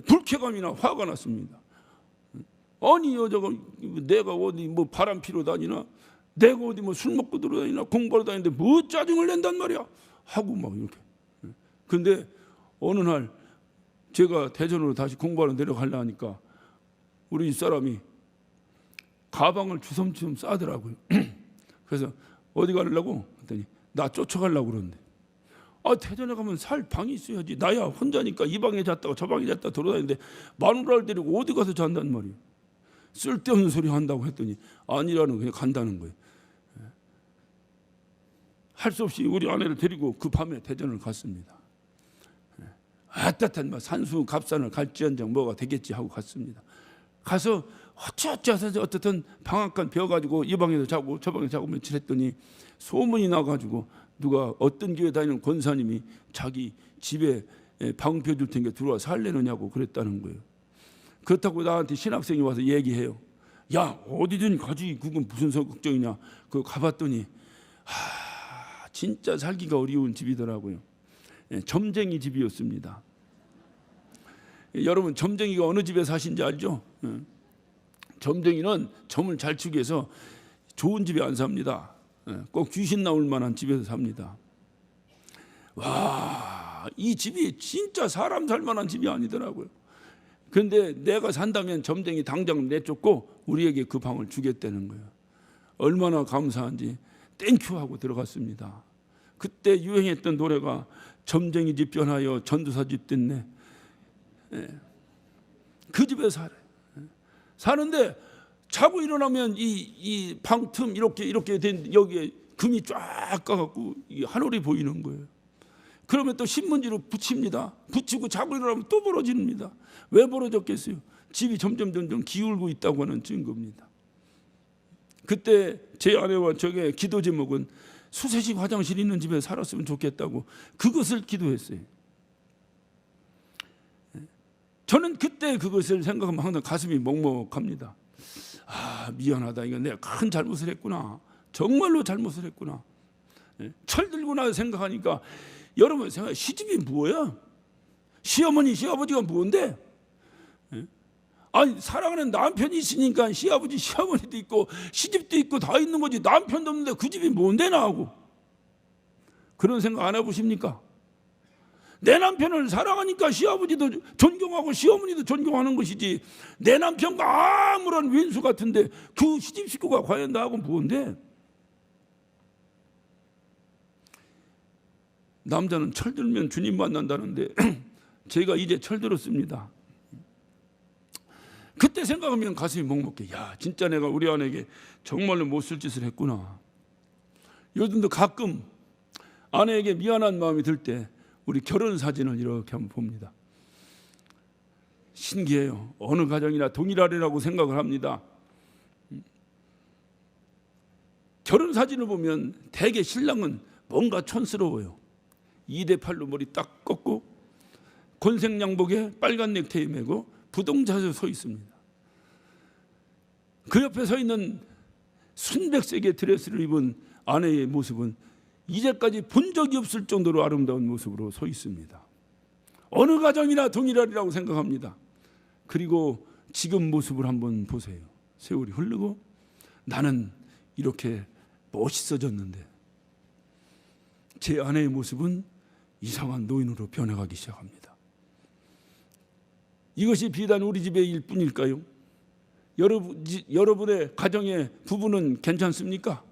불쾌감이나 화가 났습니다. 아니 여자가 내가 어디 바람 피러 다니나 내가 어디 술 먹고 들어다니나 공부하러 다니는데 뭐 짜증을 낸단 말이야 하고 막 이렇게. 근데 어느 날 제가 대전으로 다시 공부하러 내려가려 하니까 우리 집사람이 가방을 주섬주섬 싸더라고요. 그래서 어디 가려고 했더니 나 쫓아가려고 그러는데 대전에 가면 살 방이 있어야지. 나야 혼자니까 이 방에 잤다가 저 방에 잤다가 돌아다니는데 마누라를 데리고 어디 가서 잔단 말이에요. 쓸데없는 소리 한다고 했더니 아니라는 그냥 간다는 거예요. 할 수 없이 우리 아내를 데리고 그 밤에 대전을 갔습니다. 따뜻한 산수 갑산을 갈지언정 뭐가 되겠지 하고 갔습니다. 가서 어쩌어쩌서 어떻든 방 한 칸 비워가지고 이 방에서 자고 저 방에서 자고 며칠 했더니 소문이 나가지고 누가 어떤 교회 다니는 권사님이 자기 집에 방 비워줄 테니까 들어와 살래느냐고 그랬다는 거예요. 그렇다고 나한테 신학생이 와서 얘기해요. 야 어디든 가지 그건 무슨 걱정이냐. 그거 가봤더니 진짜 살기가 어려운 집이더라고요. 점쟁이 집이었습니다. 여러분 점쟁이가 어느 집에 사신지 알죠? 점쟁이는 점을 잘 치기 위해서 좋은 집에 안 삽니다. 꼭 귀신 나올 만한 집에서 삽니다. 와, 이 집이 진짜 사람 살 만한 집이 아니더라고요. 그런데 내가 산다면 점쟁이 당장 내쫓고 우리에게 그 방을 주겠다는 거예요. 얼마나 감사한지 땡큐 하고 들어갔습니다. 그때 유행했던 노래가 점쟁이 집 변하여 전도사 집 됐네. 그 집에 살아요. 사는데 자고 일어나면 이 방 틈 이렇게 된 여기에 금이 쫙 까갖고 하늘이 보이는 거예요. 그러면 또 신문지로 붙입니다. 붙이고 자고 일어나면 또 벌어집니다. 왜 벌어졌겠어요? 집이 점점 기울고 있다고 하는 증거입니다. 그때 제 아내와 저게 기도 제목은 수세식 화장실 있는 집에 살았으면 좋겠다고 그것을 기도했어요. 저는 그때 그것을 생각하면 항상 가슴이 먹먹합니다. 아, 미안하다. 이거 내가 큰 잘못을 했구나. 정말로 잘못을 했구나. 철 들고 나서 생각하니까 여러분 생각해, 시집이 뭐야? 시어머니 시아버지가 뭔데? 아니 사랑하는 남편이 있으니까 시아버지 시어머니도 있고 시집도 있고 다 있는 거지. 남편도 없는데 그 집이 뭔데 나하고? 그런 생각 안 해보십니까? 내 남편을 사랑하니까 시아버지도 존경하고 시어머니도 존경하는 것이지, 내 남편과 아무런 왼수 같은데 그 시집 식구가 과연 나하고 뭔데? 남자는 철들면 주님 만난다는데 제가 이제 철들었습니다. 그때 생각하면 가슴이 먹먹해. 야, 진짜 내가 우리 아내에게 정말로 못 쓸 짓을 했구나. 요즘도 가끔 아내에게 미안한 마음이 들 때 우리 결혼 사진을 이렇게 한번 봅니다. 신기해요. 어느 가정이나 동일하리라고 생각을 합니다. 결혼 사진을 보면 대개 신랑은 뭔가 촌스러워요. 2대8로 머리 딱 꺾고 곤색 양복에 빨간 넥타이 메고 부동자세 서 있습니다. 그 옆에 서 있는 순백색의 드레스를 입은 아내의 모습은 이제까지 본 적이 없을 정도로 아름다운 모습으로 서 있습니다. 어느 가정이나 동일하리라고 생각합니다. 그리고 지금 모습을 한번 보세요. 세월이 흐르고 나는 이렇게 멋있어졌는데 제 아내의 모습은 이상한 노인으로 변해가기 시작합니다. 이것이 비단 우리 집의 일뿐일까요? 여러분의 가정의 부부는 괜찮습니까?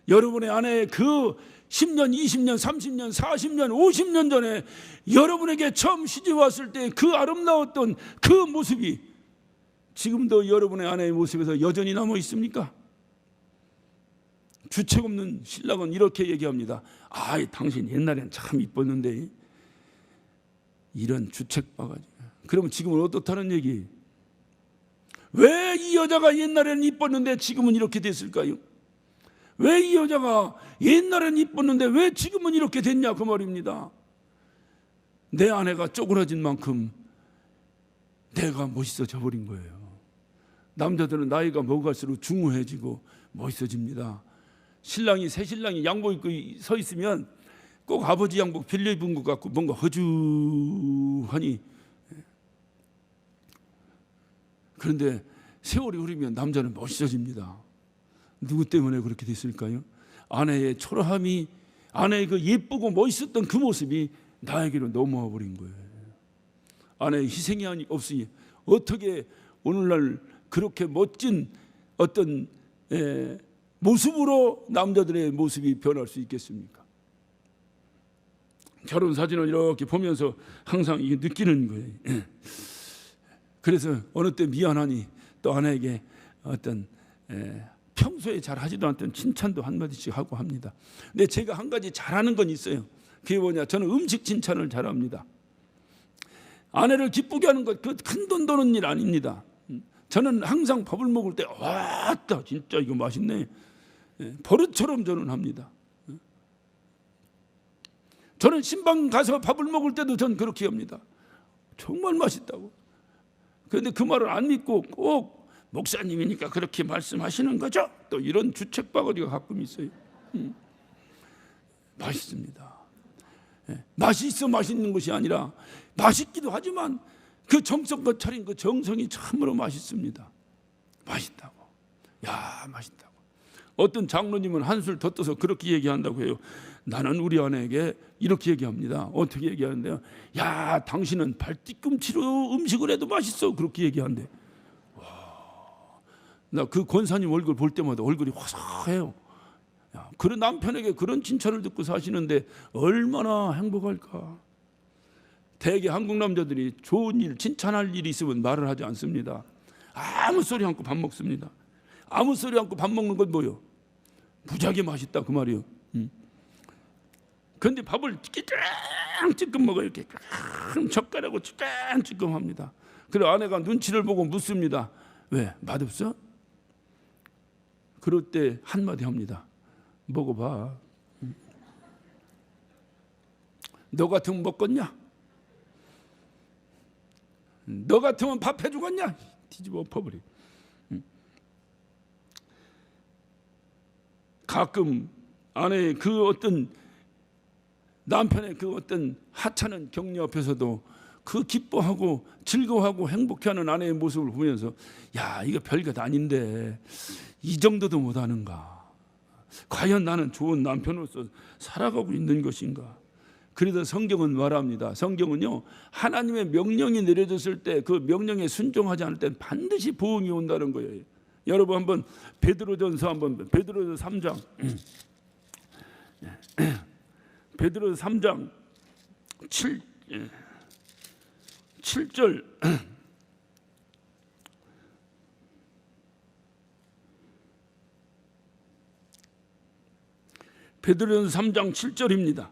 여러분의 아내의 그 10년, 20년, 30년, 40년, 50년 전에 여러분에게 처음 시집 왔을 때 그 아름다웠던 그 모습이 지금도 여러분의 아내의 모습에서 여전히 남아 있습니까? 주책 없는 신랑은 이렇게 얘기합니다. 아, 당신 옛날엔 참 이뻤는데. 이런 주책 바가지. 그러면 지금은 어떻다는 얘기? 왜 이 여자가 옛날에는 이뻤는데 지금은 이렇게 됐을까요? 왜 이 여자가 옛날에는 이뻤는데 왜 지금은 이렇게 됐냐 그 말입니다. 내 아내가 쪼그라진 만큼 내가 멋있어져 버린 거예요. 남자들은 나이가 먹을수록 중후해지고 멋있어집니다. 새 신랑이 양복 입고 서 있으면 꼭 아버지 양복 빌려 입은 것 같고 뭔가 허주하니. 그런데 세월이 흐르면 남자는 멋있어집니다. 누구 때문에 그렇게 됐을까요? 아내의 초라함이, 아내의 그 예쁘고 멋있었던 그 모습이 나에게로 넘어와 버린 거예요. 아내의 희생이 없으니 어떻게 오늘날 그렇게 멋진 어떤 모습으로 남자들의 모습이 변할 수 있겠습니까? 결혼 사진을 이렇게 보면서 항상 이게 느끼는 거예요. 그래서 어느 때 미안하니 또 아내에게 어떤 평소에 잘 하지도 않던 칭찬도 한마디씩 하고 합니다. 근데 제가 한 가지 잘하는 건 있어요. 그게 뭐냐? 저는 음식 칭찬을 잘합니다. 아내를 기쁘게 하는 것, 그 큰 돈 드는 일 아닙니다. 저는 항상 밥을 먹을 때 왔다 진짜 이거 맛있네. 버릇처럼 저는 합니다. 저는 신방 가서 밥을 먹을 때도 전 그렇게 합니다. 정말 맛있다고. 그런데 그 말을 안 믿고 꼭 목사님이니까 그렇게 말씀하시는 거죠? 또 이런 주책바가지가 가끔 있어요. 맛있습니다. 맛이 있어 맛있는 것이 아니라 맛있기도 하지만 그 정성껏 차린 그 정성이 참으로 맛있습니다. 맛있다고. 야, 맛있다고. 어떤 장로님은 한술 더 떠서 그렇게 얘기한다고 해요. 나는 우리 아내에게 이렇게 얘기합니다. 어떻게 얘기하는데요? 야, 당신은 발뒤꿈치로 음식을 해도 맛있어. 그렇게 얘기한대. 나 그 권사님 얼굴 볼 때마다 얼굴이 화사해요. 야, 그런 남편에게 그런 칭찬을 듣고 사시는데 얼마나 행복할까. 대개 한국 남자들이 좋은 일, 칭찬할 일이 있으면 말을 하지 않습니다. 아무 소리 않고 밥 먹습니다. 아무 소리 않고 밥 먹는 건 뭐요? 무지하게 맛있다 그 말이요. 그런데 밥을 찌끔 먹어요. 이렇게 젓가락으로 찌끔 합니다. 그래 아내가 눈치를 보고 묻습니다. 왜? 맛없어? 그럴 때 한마디 합니다. 먹어봐. 너 같으면 먹겠냐? 너 같으면 밥 해주겠냐? 뒤집어 엎어버려. 가끔 아내의 그 어떤 남편의 그 어떤 하찮은 격려 앞에서도 그 기뻐하고 즐거워하고 행복해하는 아내의 모습을 보면서 야, 이거 별것 아닌데 이 정도도 못하는가? 과연 나는 좋은 남편으로서 살아가고 있는 것인가? 그래서 성경은 말합니다. 성경은요, 하나님의 명령이 내려졌을 때 그 명령에 순종하지 않을 때 반드시 보응이 온다는 거예요. 여러분 한번 베드로전서 한번 베드로전서 3장 베드로전서 3장 7절 베드로전서 3장 7절입니다.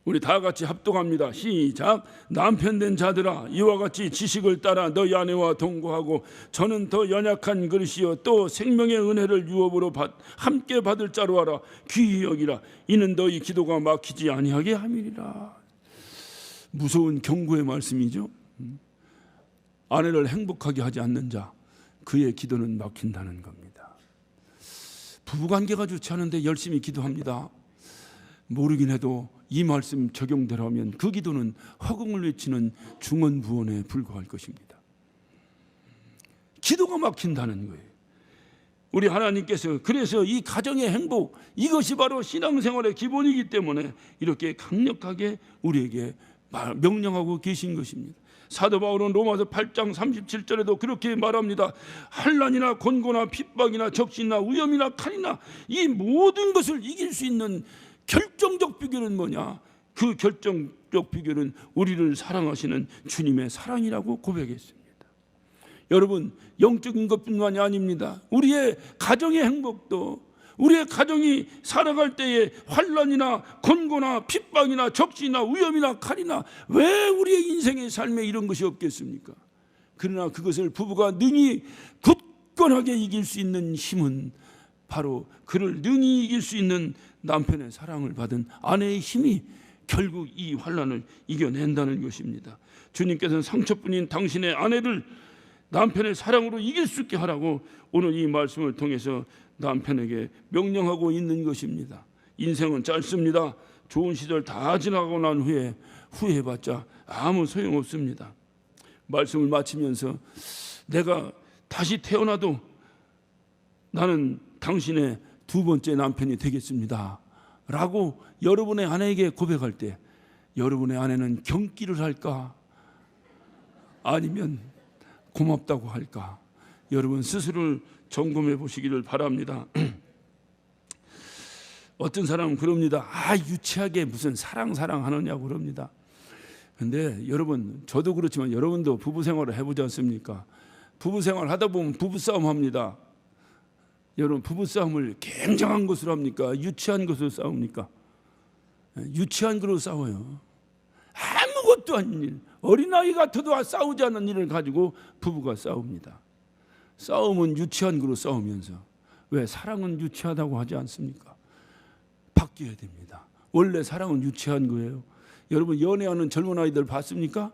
우리 다 같이 합독합니다. 시작. 남편 된 자들아, 이와 같이 지식을 따라 너희 아내와 동거하고 저는 더 연약한 그릇이요 또 생명의 은혜를 유업으로 함께 받을 자로 알아 귀히 여기라. 이는 너희 기도가 막히지 아니하게 함이니라. 무서운 경고의 말씀이죠. 아내를 행복하게 하지 않는 자, 그의 기도는 막힌다는 겁니다. 부부관계가 좋지 않은데 열심히 기도합니다. 모르긴 해도 이 말씀 적용되라면 그 기도는 허공을 외치는 중언부언에 불과할 것입니다. 기도가 막힌다는 거예요. 우리 하나님께서 그래서 이 가정의 행복, 이것이 바로 신앙생활의 기본이기 때문에 이렇게 강력하게 우리에게 명령하고 계신 것입니다. 사도 바울은 로마서 8장 37절에도 그렇게 말합니다. 환난이나 곤고나 핍박이나 적신이나 위험이나 칼이나 이 모든 것을 이길 수 있는 결정적 비결은 뭐냐? 그 결정적 비결은 우리를 사랑하시는 주님의 사랑이라고 고백했습니다. 여러분, 영적인 것뿐만이 아닙니다. 우리의 가정의 행복도, 우리의 가정이 살아갈 때에 환난이나 곤고나 핍박이나 적신이나 위험이나 칼이나 왜 우리의 인생의 삶에 이런 것이 없겠습니까? 그러나 그것을 부부가 능히 굳건하게 이길 수 있는 힘은 바로 그를 능히 이길 수 있는 남편의 사랑을 받은 아내의 힘이 결국 이 환난을 이겨낸다는 것입니다. 주님께서는 상처뿐인 당신의 아내를 남편의 사랑으로 이길 수 있게 하라고 오늘 이 말씀을 통해서 남편에게 명령하고 있는 것입니다. 인생은 짧습니다. 좋은 시절 다 지나가고 난 후에 후회해봤자 아무 소용없습니다. 말씀을 마치면서 내가 다시 태어나도 나는 당신의 두 번째 남편이 되겠습니다 라고 여러분의 아내에게 고백할 때 여러분의 아내는 경기를 할까 아니면 고맙다고 할까? 여러분 스스로를 점검해 보시기를 바랍니다. 어떤 사람은 그럽니다. 유치하게 무슨 사랑 하느냐고 그럽니다. 근데 여러분, 저도 그렇지만 여러분도 부부 생활을 해보지 않습니까? 부부 생활 하다 보면 부부싸움 합니다. 여러분, 부부싸움을 굉장한 것으로 합니까? 유치한 것으로 싸웁니까? 유치한 것으로 싸워요. 아무것도 아닌 일, 어린아이 같아도 싸우지 않는 일을 가지고 부부가 싸웁니다. 싸움은 유치한 거로 싸우면서 왜 사랑은 유치하다고 하지 않습니까? 바뀌어야 됩니다. 원래 사랑은 유치한 거예요. 여러분, 연애하는 젊은 아이들 봤습니까?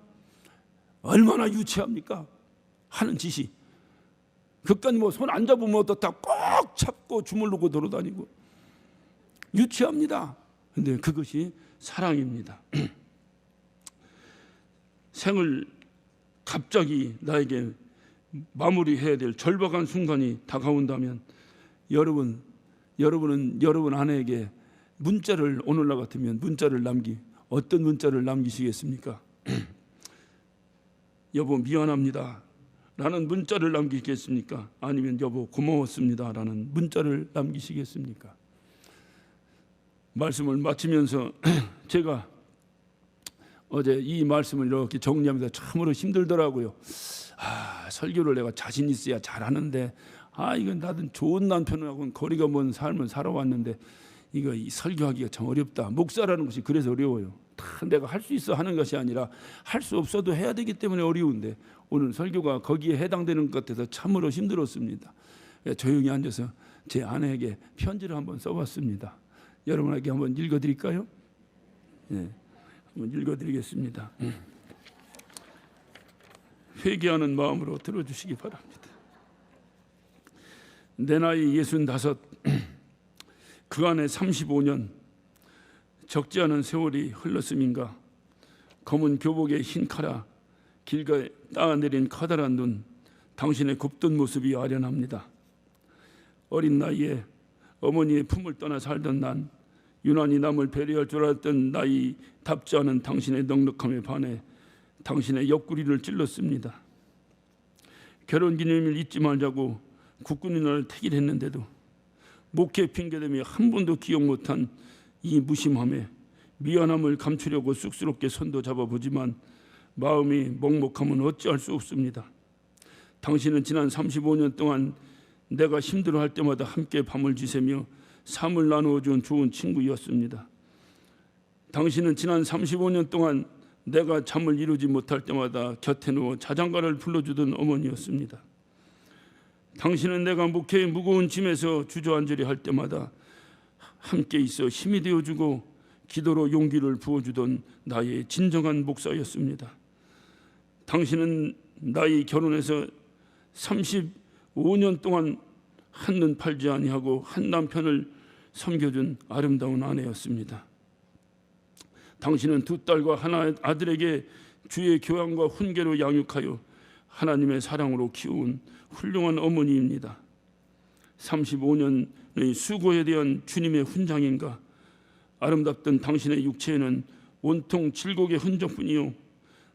얼마나 유치합니까? 하는 짓이. 그깟 뭐 손 안 잡으면 어떻다 꼭 잡고 주물르고 돌아다니고 유치합니다. 근데 그것이 사랑입니다. 생을 갑자기 나에게 마무리해야 될 절박한 순간이 다가온다면 여러분은 여러분 아내에게 문자를 오늘날 같으면 어떤 문자를 남기시겠습니까? 여보 미안합니다 라는 문자를 남기겠습니까? 아니면 여보 고마웠습니다 라는 문자를 남기시겠습니까? 말씀을 마치면서 제가 어제 이 말씀을 이렇게 정리하면서 참으로 힘들더라고요. 설교를 내가 자신 있어야 잘하는데 이건 나는 좋은 남편하고는 거리가 먼 삶을 살아왔는데 이거 설교하기가 참 어렵다. 목사라는 것이 그래서 어려워요. 다 내가 할 수 있어 하는 것이 아니라 할 수 없어도 해야 되기 때문에 어려운데 오늘 설교가 거기에 해당되는 것 같아서 참으로 힘들었습니다. 조용히 앉아서 제 아내에게 편지를 한번 써봤습니다. 여러분에게 한번 읽어드릴까요? 네, 한번 읽어드리겠습니다. 회개하는 마음으로 들어주시기 바랍니다. 내 나이 65, 그 안에 35년, 적지 않은 세월이 흘렀음인가. 검은 교복에 흰 카라, 길가에 따내린 커다란 눈, 당신의 곱던 모습이 아련합니다. 어린 나이에 어머니의 품을 떠나 살던 난 유난히 남을 배려할 줄 알았던 나이답지 않은 당신의 넉넉함에 반해 당신의 옆구리를 찔렀습니다. 결혼기념일 잊지 말자고 국군의 날 택일했는데도 목회 핑계대며 한 번도 기억 못한 이 무심함에 미안함을 감추려고 쑥스럽게 손도 잡아보지만 마음이 먹먹하면 어찌할 수 없습니다. 당신은 지난 35년 동안 내가 힘들어할 때마다 함께 밤을 지새며 삶을 나누어준 좋은 친구였습니다. 당신은 지난 35년 동안 내가 잠을 이루지 못할 때마다 곁에 누워 자장가를 불러주던 어머니였습니다. 당신은 내가 목회의 무거운 짐에서 주저앉으려 할 때마다 함께 있어 힘이 되어주고 기도로 용기를 부어주던 나의 진정한 목사였습니다. 당신은 나의 결혼해서 35년 동안 한눈 팔지 아니하고 한 남편을 섬겨준 아름다운 아내였습니다. 당신은 두 딸과 하나 아들에게 주의 교양과 훈계로 양육하여 하나님의 사랑으로 키운 훌륭한 어머니입니다. 35년의 수고에 대한 주님의 훈장인가. 아름답던 당신의 육체에는 온통 질곡의 흔적뿐이요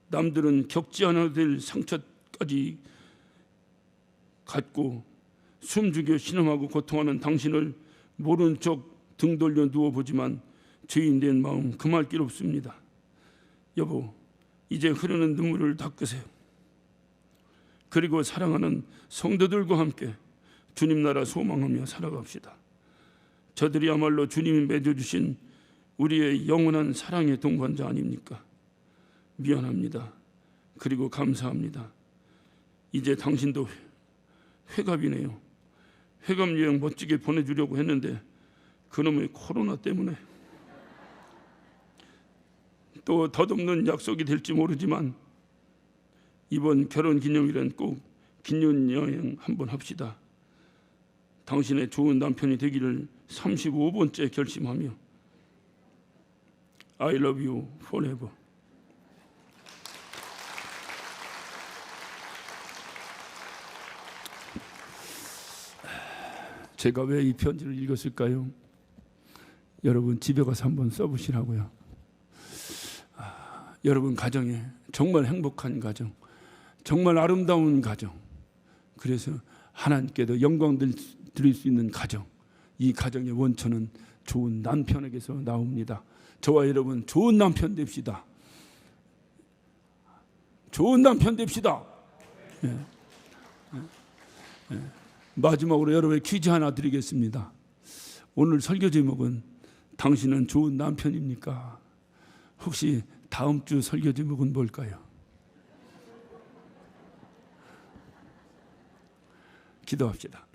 남들은 겪지 않아도 될 상처까지 갖고 숨죽여 신음하고 고통하는 당신을 모른 척 등 돌려 누워보지만 죄인된 마음 금할 길 없습니다. 여보, 이제 흐르는 눈물을 닦으세요. 그리고 사랑하는 성도들과 함께 주님 나라 소망하며 살아갑시다. 저들이야말로 주님이 맺어주신 우리의 영원한 사랑의 동반자 아닙니까? 미안합니다. 그리고 감사합니다. 이제 당신도 회갑이네요. 회갑 여행 멋지게 보내주려고 했는데 그놈의 코로나 때문에 또 덧없는 약속이 될지 모르지만 이번 결혼기념일엔 꼭 기념여행 한번 합시다. 당신의 좋은 남편이 되기를 35번째 결심하며 I love you forever. 제가 왜 이 편지를 읽었을까요? 여러분 집에 가서 한번 써보시라고요. 여러분 가정에 정말 행복한 가정, 정말 아름다운 가정, 그래서 하나님께도 영광 드릴 수 있는 가정, 이 가정의 원천은 좋은 남편에게서 나옵니다. 저와 여러분 좋은 남편 됩시다. 좋은 남편 됩시다. 예. 마지막으로 여러분의 퀴즈 하나 드리겠습니다. 오늘 설교 제목은 당신은 좋은 남편입니까? 혹시 다음 주 설교 제목은 뭘까요? 기도합시다.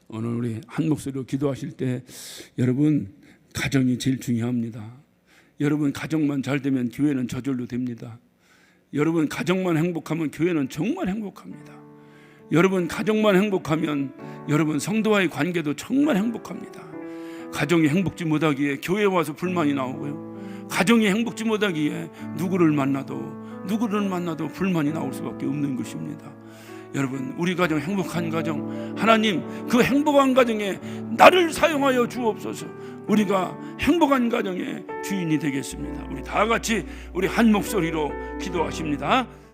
오늘 우리 한 목소리로 기도하실 때 여러분 가정이 제일 중요합니다. 여러분 가정만 잘 되면 교회는 저절로 됩니다. 여러분 가정만 행복하면 교회는 정말 행복합니다. 여러분 가정만 행복하면 여러분 성도와의 관계도 정말 행복합니다. 가정이 행복지 못하기에 교회에 와서 불만이 나오고요. 가정이 행복지 못하기에 누구를 만나도 누구를 만나도 불만이 나올 수밖에 없는 것입니다. 여러분, 우리 가정 행복한 가정, 하나님 그 행복한 가정에 나를 사용하여 주옵소서. 우리가 행복한 가정의 주인이 되겠습니다. 우리 다 같이 우리 한 목소리로 기도하십니다.